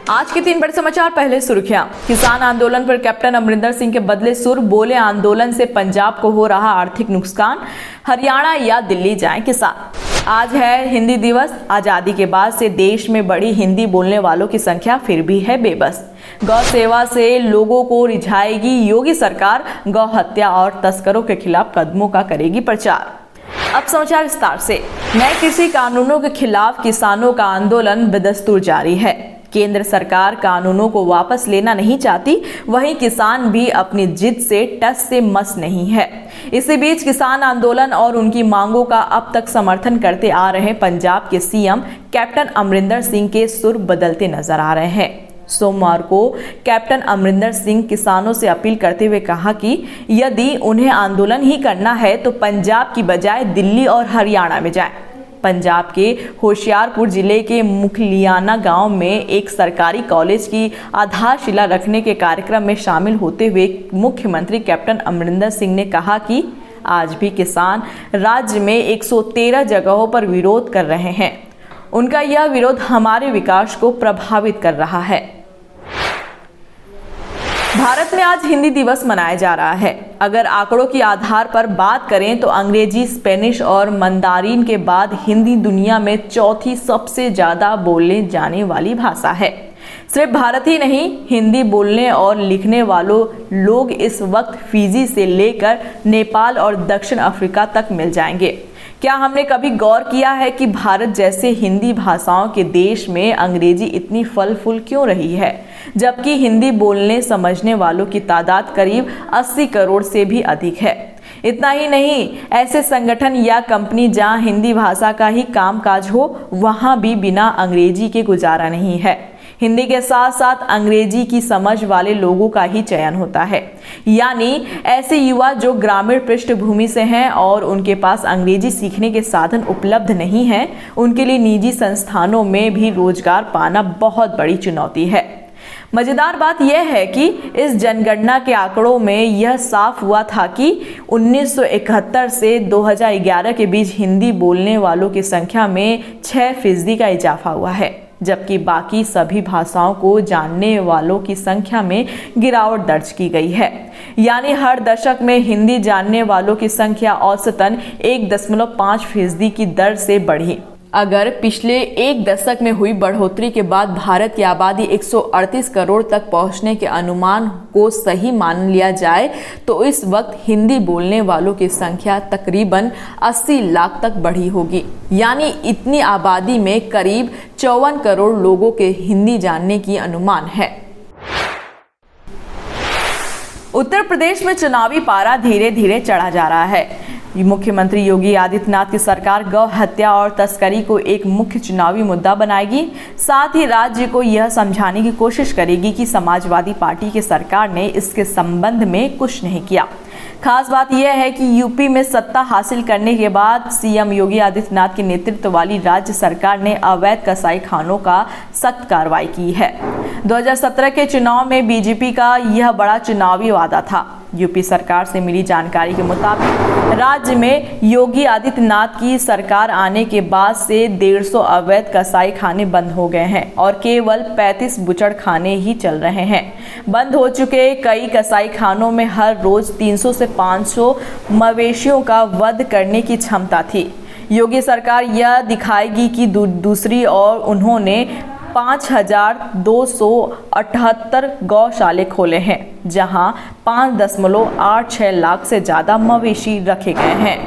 आज के 3 बड़े समाचार। पहले सुर्खियां। किसान आंदोलन पर कैप्टन अमरिंदर सिंह के बदले सुर, बोले आंदोलन से पंजाब को हो रहा आर्थिक नुकसान, हरियाणा या दिल्ली जाएं किसान। आज है हिंदी दिवस। आजादी के बाद से देश में बढ़ी हिंदी बोलने वालों की संख्या फिर भी है बेबस। गौ सेवा से लोगों को रिझाएगी योगी सरकार, गौ हत्या और तस्करों के खिलाफ कदमों का करेगी प्रचार। अब समाचार विस्तार से। नए कृषि कानूनों के खिलाफ किसानों का आंदोलन बदस्तूर जारी है। केंद्र सरकार कानूनों को वापस लेना नहीं चाहती, वहीं किसान भी अपनी जिद से टस से मस नहीं है। इसी बीच किसान आंदोलन और उनकी मांगों का अब तक समर्थन करते आ रहे पंजाब के सीएम कैप्टन अमरिंदर सिंह के सुर बदलते नजर आ रहे हैं। सोमवार को कैप्टन अमरिंदर सिंह किसानों से अपील करते हुए कहा कि यदि उन्हें आंदोलन ही करना है तो पंजाब की बजाय दिल्ली और हरियाणा में जाएं। पंजाब के होशियारपुर जिले के मुखलियाना गांव में एक सरकारी कॉलेज की आधारशिला रखने के कार्यक्रम में शामिल होते हुए मुख्यमंत्री कैप्टन अमरिंदर सिंह ने कहा कि आज भी किसान राज्य में 113 जगहों पर विरोध कर रहे हैं। उनका यह विरोध हमारे विकास को प्रभावित कर रहा है। भारत में आज हिंदी दिवस मनाया जा रहा है। अगर आंकड़ों के आधार पर बात करें तो अंग्रेजी, स्पेनिश और मंदारिन के बाद हिंदी दुनिया में चौथी सबसे ज्यादा बोले जाने वाली भाषा है। सिर्फ भारत ही नहीं, हिंदी बोलने और लिखने वालों लोग इस वक्त फिजी से लेकर नेपाल और दक्षिण अफ्रीका तक मिल जाएंगे। क्या हमने कभी गौर किया है कि भारत जैसे हिंदी भाषाओं के देश में अंग्रेजी इतनी फल फूल क्यों रही है, जबकि हिंदी बोलने समझने वालों की तादाद करीब 80 करोड़ से भी अधिक है। इतना ही नहीं, ऐसे संगठन या कंपनी जहां हिंदी भाषा का ही कामकाज हो, वहां भी बिना अंग्रेजी के गुजारा नहीं है। हिंदी के साथ साथ अंग्रेजी की समझ वाले लोगों का ही चयन होता है, यानी ऐसे युवा जो ग्रामीण पृष्ठभूमि से हैं और उनके पास अंग्रेजी सीखने के साधन उपलब्ध नहीं हैं, उनके लिए निजी संस्थानों में भी रोजगार पाना बहुत बड़ी चुनौती है। मजेदार बात यह है कि इस जनगणना के आंकड़ों में यह साफ हुआ था कि 1971 से 2011 के बीच हिंदी बोलने वालों की संख्या में 6% का इजाफा हुआ है, जबकि बाकी सभी भाषाओं को जानने वालों की संख्या में गिरावट दर्ज की गई है। यानी हर दशक में हिंदी जानने वालों की संख्या औसतन 1.5% की दर से बढ़ी। अगर पिछले एक दशक में हुई बढ़ोतरी के बाद भारत की आबादी 138 करोड़ तक पहुंचने के अनुमान को सही मान लिया जाए तो इस वक्त हिंदी बोलने वालों की संख्या तकरीबन 80 लाख तक बढ़ी होगी। यानी इतनी आबादी में करीब 54 करोड़ लोगों के हिंदी जानने की अनुमान है। उत्तर प्रदेश में चुनावी पारा धीरे धीरे चढ़ा जा रहा है। मुख्यमंत्री योगी आदित्यनाथ की सरकार गौ हत्या और तस्करी को एक मुख्य चुनावी मुद्दा बनाएगी। साथ ही राज्य को यह समझाने की कोशिश करेगी कि समाजवादी पार्टी की सरकार ने इसके संबंध में कुछ नहीं किया। खास बात यह है कि यूपी में सत्ता हासिल करने के बाद सीएम योगी आदित्यनाथ के नेतृत्व वाली राज्य सरकार ने अवैध कसाई खानों का सख्त कार्रवाई की है। 2017 के चुनाव में बीजेपी का यह बड़ा चुनावी वादा था। यूपी सरकार से मिली जानकारी के मुताबिक राज्य में योगी आदित्यनाथ की सरकार आने के बाद से 150 अवैध कसाई खाने बंद हो गए हैं और केवल 35 बुचड़ खाने ही चल रहे हैं। बंद हो चुके कई कसाई खानों में हर रोज 300 से 500 मवेशियों का वध करने की क्षमता थी। योगी सरकार यह दिखाएगी कि दूसरी ओर उन्होंने 5278 गौशाले खोले हैं, जहां 5.86 लाख से ज्यादा मवेशी रखे गए हैं।